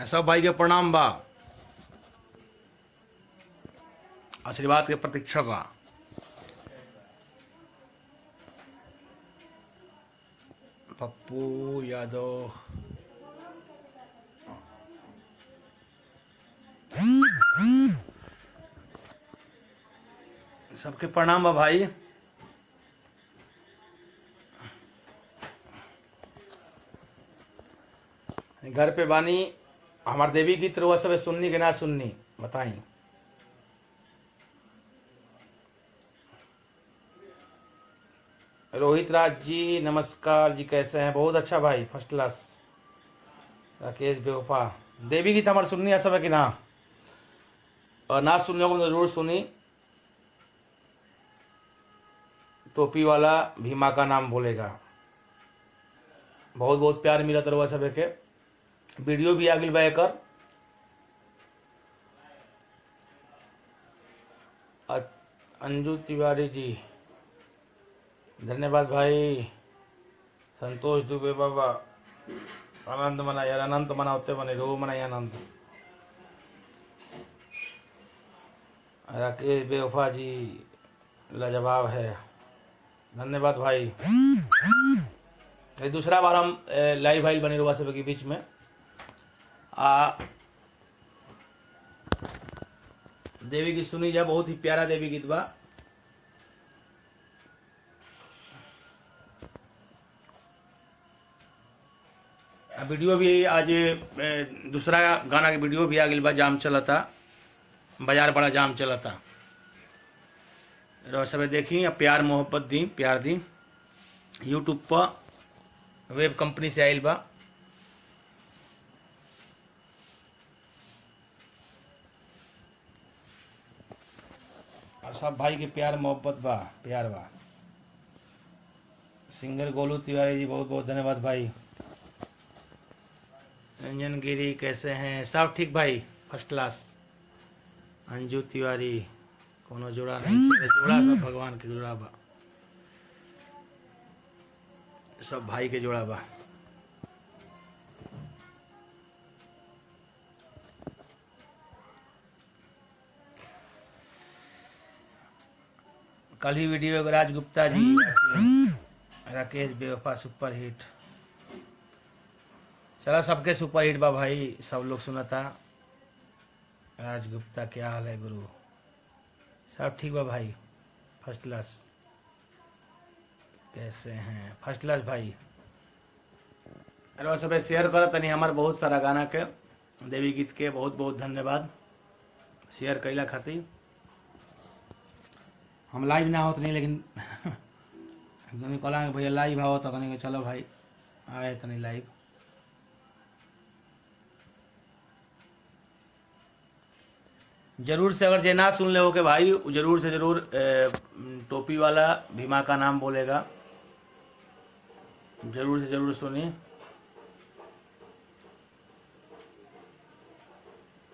सब भाई के प्रणाम बा, आशीर्वाद के प्रतीक्षा बा। पप्पू यादव सबके प्रणाम बा भाई। घर पे बानी हमार देवी गीत रउआ सब सुननी के ना सुननी बताई। रोहित राज जी नमस्कार जी, कैसे हैं? बहुत अच्छा भाई, फर्स्ट क्लास। राकेश बेवफा देवी गीत हमारे सुननी है सब है कि ना, और ना सुनने को जरूर सुनी। टोपी वाला भी माँ का नाम बोलेगा, बहुत बहुत प्यार मिला तरवा सब के। वीडियो भी आ गई बा एकर। अंजू तिवारी जी धन्यवाद भाई। संतोष दुबे बाबा आनंद मना यार, अनंत मनाते बने रो मना आनंद। राकेश बेवफा जी लाजवाब है, धन्यवाद भाई। दूसरा बार हम लाइव भाई बने रुआ सब के बीच में देवी गीत सुनी जा, बहुत ही प्यारा देवी गीत बा। वीडियो भी आज दूसरा गाना के वीडियो भी आ गई बा। जाम चलता, बाजार बड़ा जाम चलता, सब देखी। प्यार मोहब्बत दी, प्यार दी। यूट्यूब पर वेब कंपनी से आयल बा। और सब भाई के प्यार मोहब्बत बा, प्यार बा। सिंगर गोलू तिवारी जी बहुत बहुत धन्यवाद भाई। रंजन गिरी कैसे हैं? सब ठीक भाई, फर्स्ट क्लास। अंजू तिवारी कोनो जोड़ा नहीं, जोड़ा सब भगवान के जोड़ा बा, सब भाई के जोड़ा बा। कल ही वीडियो राज गुप्ता जी, राकेश बेवफा सुपर हिट। चला सबके सुपर हिट बा भाई, सब लोग सुनता। राज गुप्ता क्या हाल है गुरु? सब ठीक बा भाई, फर्स्ट क्लास। कैसे हैं? फर्स्ट क्लास भाई। अरे सब शेयर करो तनी हमार बहुत सारा गाना के, देवी गीत के बहुत बहुत धन्यवाद शेयर कैला खातिर। हम लाइव ना होत नहीं, लेकिन कहला भैया लाइव आओ तो कहने चलो भाई आए तनी लाइव। जरूर से अगर जे ना सुन ले हो के भाई, जरूर से जरूर टोपी वाला भी माँ का नाम बोलेगा, जरूर से जरूर सुनी।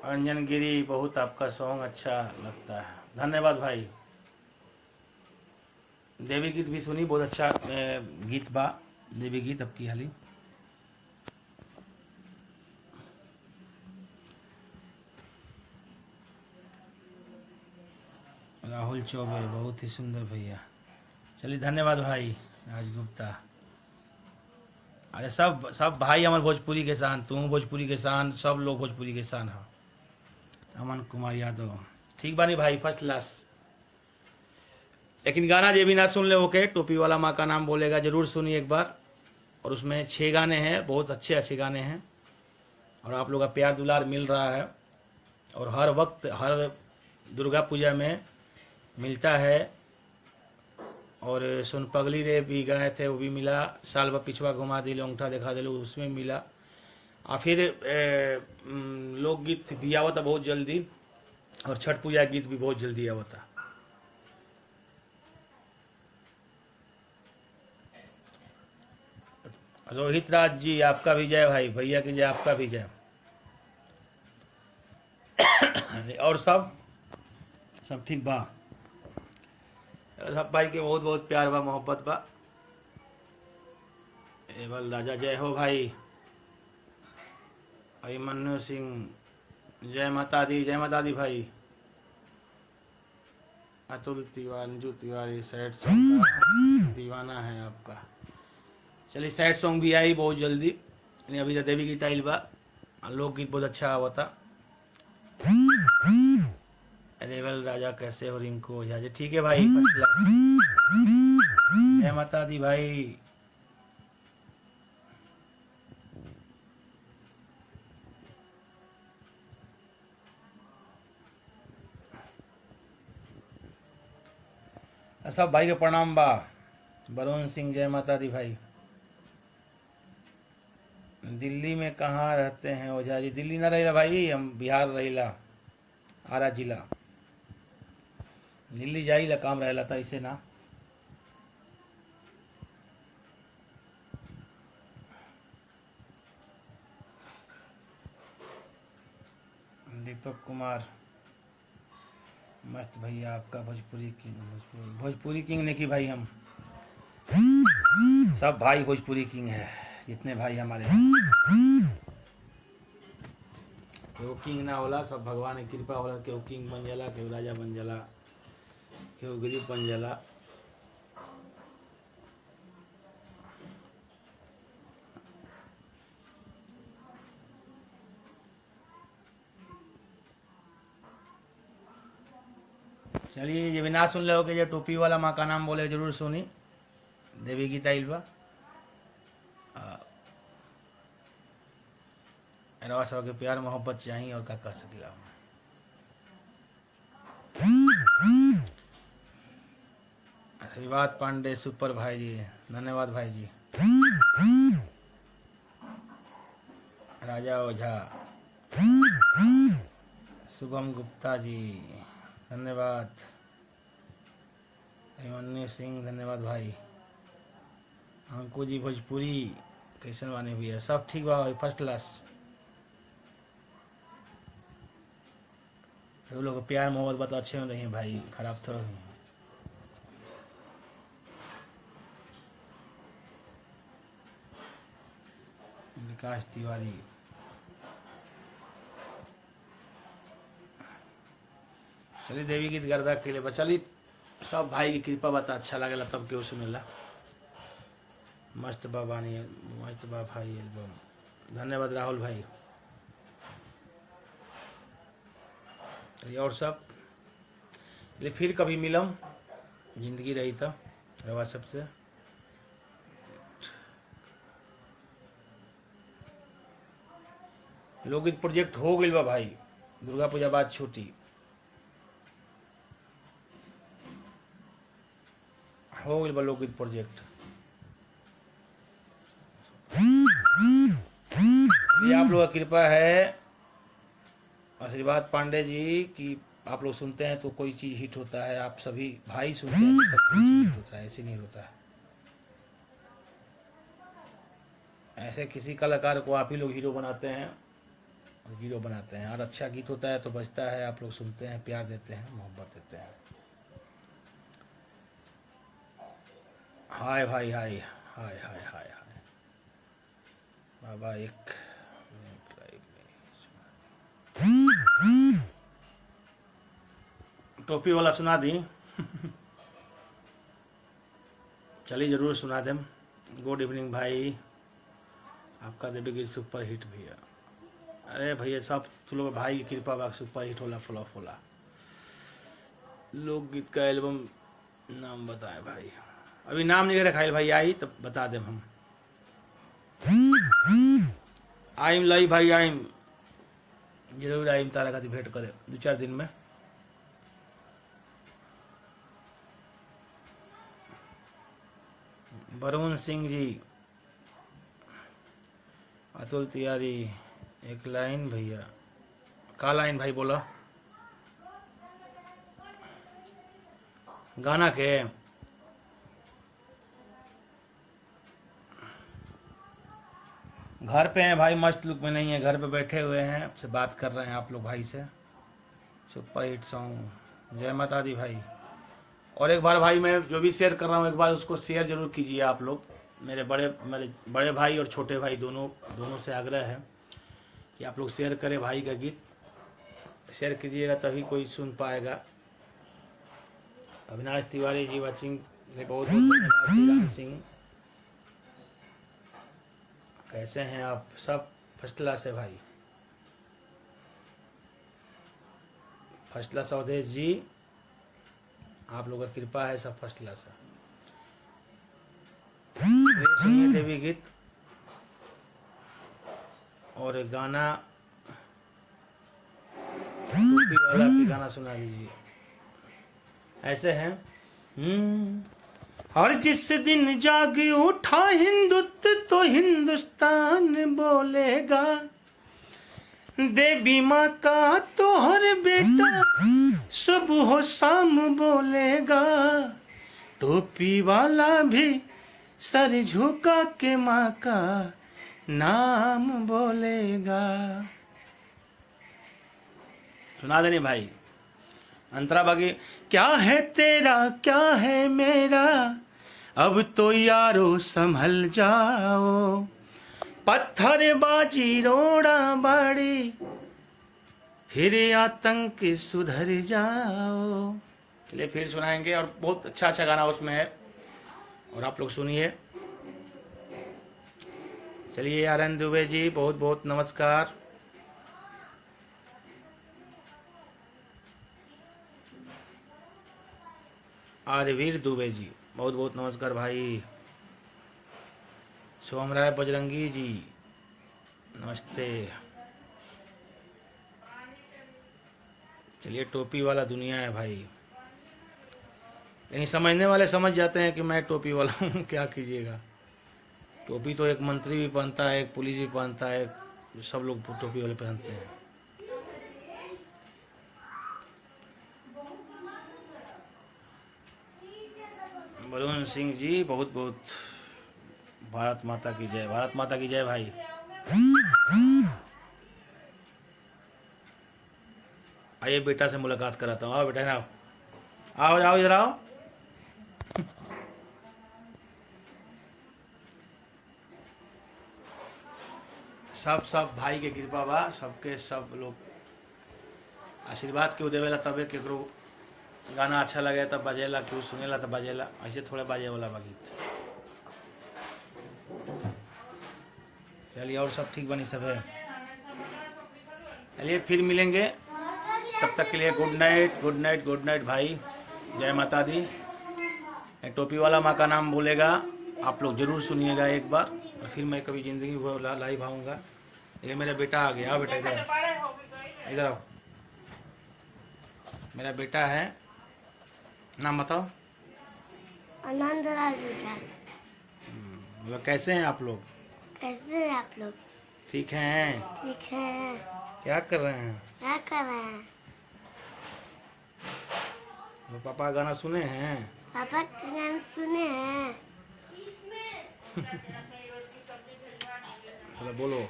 अंजन गिरी बहुत आपका सॉन्ग अच्छा लगता है, धन्यवाद भाई। देवी गीत भी सुनी, बहुत अच्छा गीत बा देवी गीत। अब की हाली राहुल चौबे बहुत ही सुंदर भैया, चलिए धन्यवाद भाई। राज गुप्ता, अरे सब भाई हमारे भोजपुरी के शान, तुम भोजपुरी के शान, सब लोग भोजपुरी के शान हो। अमन कुमार यादव ठीक बानी भाई, फर्स्ट क्लास। लेकिन गाना जे भी ना सुन ले ओके, टोपी वाला माँ का नाम बोलेगा, जरूर सुनिए एक बार। और उसमें 6 गाने हैं, बहुत अच्छे अच्छे गाने हैं, और आप लोग का प्यार दुलार मिल रहा है। और हर वक्त हर दुर्गा पूजा में मिलता है। और सुन पगली रे भी गए थे, वो भी मिला। साल भर पिछवा घुमा दिलो, अंगूठा दिखा दिलो, उसमें मिला। और फिर लोकगीत भी आवता बहुत जल्दी, और छठ पूजा गीत भी बहुत जल्दी आवता। रोहित राज जी आपका भी जय भाई, भैया की जय, आपका भी जय। और सब ठीक बा, सब भाई के बहुत बहुत प्यार बा, मोहब्बत बा। एवल राजा जय हो भाई। अभिमन्यु सिंह, जय माता दी भाई। अतुल तिवारी, अंजू तिवारी, सैड सॉन्ग का दीवाना है आपका। चलिए सैड सॉन्ग भी आई बहुत जल्दी, अभी तो देवी गीता इल्बा लोकगीत बहुत अच्छा हुआ था। रेवल राजा कैसे हो, रिंकू ओझा जी ठीक है भाई। जय माता दी भाई। सब भाई के प्रणाम बा। वरुण सिंह, जय माता दी भाई। दिल्ली में कहाँ रहते हैं ओझा जी? दिल्ली ना रहेला भाई, हम बिहार रहेला, आरा जिला। दिल्ली जाइला काम रहेला था, इसे ना। दीपक कुमार, मस्त भैया आपका भोजपुरी किंग। भोजपुरी किंग ने की भाई, हम सब भाई भोजपुरी किंग है, जितने भाई हमारे केहू किंग ना होला, सब भगवान की कृपा होला। केहू किंग बन जाला, केहू राजा बन जाला, केहू गरीब बन जाला। चलिए ये भी ना सुन लो कि ये टोपी वाला माँ का नाम बोले जरूर सुनी, देवी गीता इल्बा। रवा सब के प्यार मोहब्बत चाहिए और क्या कर सकेला। आशीर्वाद पांडे सुपर भाई जी, धन्यवाद भाई जी। राजा ओझा, शुभम गुप्ता जी धन्यवाद। अभिमन्यु सिंह धन्यवाद भाई। अंकु जी भोजपुरी कैसन बानी हुई है? सब ठीक बा भाई, फर्स्ट क्लास। वो लोग प्यार मोहब्बत बात अच्छे नहीं है भाई, खराब थोड़ा ही। विकास तिवारी, चलिए देवी गीत गर्दा के लिए चलिए, सब भाई की कृपा बता अच्छा लगेला तब क्यों सुनेला। मस्त बाबानी, मस्त बा भाई एल्बम, धन्यवाद राहुल भाई। और सब फिर कभी मिलम, जिंदगी रही तो रवा सबसे। लोकगीत प्रोजेक्ट हो गई बा भाई, दुर्गा पूजा बाद छुट्टी हो गई बा लोकगीत प्रोजेक्ट। ये आप लोगों की कृपा है, आशीर्वाद पांडे जी की आप लोग सुनते हैं तो कोई चीज हिट होता है, आप सभी भाई सुनते हैं तो सब कोई चीज हिट होता है, ऐसे नहीं होता है। ऐसे किसी कलाकार को आप ही लोग हीरो बनाते हैं और हीरो बनाते हैं, और अच्छा गीत होता है तो बजता है, आप लोग सुनते हैं, प्यार देते हैं, मोहब्बत देते हैं। हाय भाई, हाय हाय हाय हाय हाय बाबा। एक टोपी वाला सुना दी। चलिए जरूर सुना दें। गुड इवनिंग भाई, आपका देवी गीत सुपर हिट भैया। अरे भैया सब लोग भाई की कृपा बा, सुपर हिट होला, फ्लॉप होला। लोकगीत का एल्बम नाम बताएं भाई, अभी नाम नहीं रखा भाई, आई तो बता दें हम। आइम लाई भाई, आइम जरूर आइम, तारा का भेंट करे 2-4 दिन में। वरुण सिंह जी, अतुल तिवारी, एक लाइन भैया। का लाइन भाई बोला? गाना के घर पे हैं भाई, मस्त लुक में नहीं है, घर पे बैठे हुए हैं, आपसे बात कर रहे हैं आप लोग भाई से। सुपर हिट सॉन्ग, जय माता दी भाई। और एक बार भाई मैं जो भी शेयर कर रहा हूँ, एक बार उसको शेयर जरूर कीजिए आप लोग। मेरे बड़े भाई और छोटे भाई दोनों से आग्रह है कि आप लोग शेयर करें भाई का गीत, शेयर कीजिएगा तभी कोई सुन पाएगा। अविनाश तिवारी जी वाचिंग, बहुत धन्यवाद। श्रीराम सिंह, कैसे हैं आप सब? फर्स्ट क्लास है भाई, फर्स्ट क्लास। अवधेश जी, आप लोगों की कृपा है, सब फर्स्ट क्लास है। सुनिए देवी गीत और गाना टोपी वाला के गाना सुना लीजिए। ऐसे हैं। और जिस दिन जाग उठा हिंदुत्व तो हिंदुस्तान बोलेगा, देवी माँ का तो हर बेटा सुबह हो शाम बोलेगा, टोपी वाला भी सर झुका के माँ का नाम बोलेगा। सुना देने भाई। अंतरा बागी, क्या है तेरा क्या है मेरा, अब तो यारो संभल जाओ, पत्थरबाजी रोड़ा बाड़ी फिर आतंक सुधर जाओ। चलिए फिर सुनाएंगे, और बहुत अच्छा अच्छा गाना उसमें है, और आप लोग सुनिए। चलिए आर्यन दुबे जी, बहुत बहुत नमस्कार। आर्यवीर दुबे जी, बहुत बहुत नमस्कार भाई। सोमराय बजरंगी जी, नमस्ते। चलिए, टोपी वाला दुनिया है भाई, लेकिन समझने वाले समझ जाते हैं कि मैं टोपी वाला हूँ। क्या कीजिएगा, टोपी तो एक मंत्री भी पहनता है, एक पुलिस भी पहनता है, सब लोग टोपी वाले पहनते हैं। वरुण सिंह जी, बहुत बहुत भारत माता की जय, भारत माता की जय भाई। आइए बेटा से मुलाकात कराता हूँ। आओ बेटा, आओ आओ आओ, इधर आओ। सब भाई के कृपा बा, सबके सब लोग आशीर्वाद के उदेवेला, तबे केकरो गाना अच्छा लगे तब बजेला, केहू सुनेला तब बजेला, ऐसे थोड़े बाजे वाला बा गीत। चलिए, और सब ठीक बनी सब है। चलिए फिर मिलेंगे, तब तक के लिए good night good night good night भाई। जय माता दी। एक टोपी वाला माँ का नाम बोलेगा, आप लोग जरूर सुनिएगा एक बार, और फिर मैं कभी जिंदगी वो लाइव आऊँगा। ये मेरा बेटा आ गया। आओ बेटा, इधर इधर आओ। मेरा बेटा है, नाम बताओ। आनंद लाल। कैसे हैं आप लोग? कैसे हैं आप लोग? ठीक हैं? ठीक है। क्या कर रहे हैं? क्या कर रहे हैं? तो पापा गाना सुने हैं? पापा का गाना सुने हैं। चलो बोलो।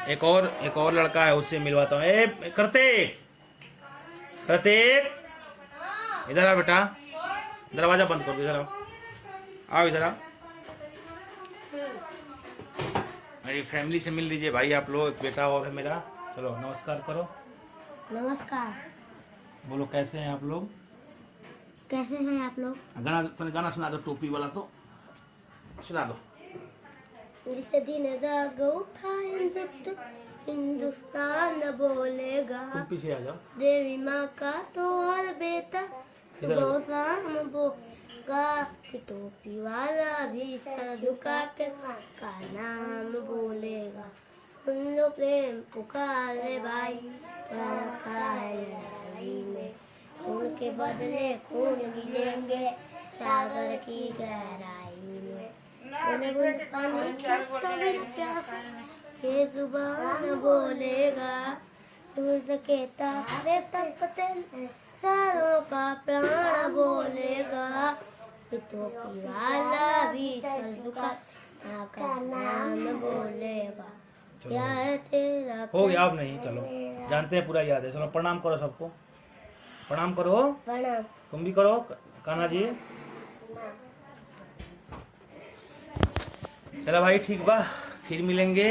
एक और लड़का है, उससे मिलवाता हूँ। ए कार्तिक, कार्तिक इधर आ बेटा, दरवाजा बंद कर दो, इधर आओ, आओ इधर आओ। मेरी फैमिली से मिल लीजिए भाई आप लोग, एक बेटा और है मेरा। चलो नमस्कार करो। नमस्कार। बोलो कैसे हैं आप लोग? कैसे हैं आप लोग? गाना सुना दो, टोपी वाला तो सुना दो। जिस दिन जाग उठा हिंदुस्तान बोलेगा, तुम पीछे आ जाओ। देवी माँ का तो हर बेटा सुबह शाम बोलेगा, टोपी वाला भी सर झुका के माँ का नाम बोलेगा। सुन लो प्रेम पुकारे भाई, लड़ाई में खून के बदले खून मिलेंगे, सागर की गहराई में बूंद पानी के जुबान बोलेगा, सूरज के तारे तपते सारों का प्राण बोलेगा, टोपी वाला भी सर झुका का नाम बोलेगा। क्या है तेरा? हो गया, अब नहीं, चलो जानते हैं, पूरा याद है। चलो प्रणाम करो सबको, प्रणाम करो। प्रणाम। तुम भी करो कान्हा जी। चलो भाई ठीक बा, फिर मिलेंगे।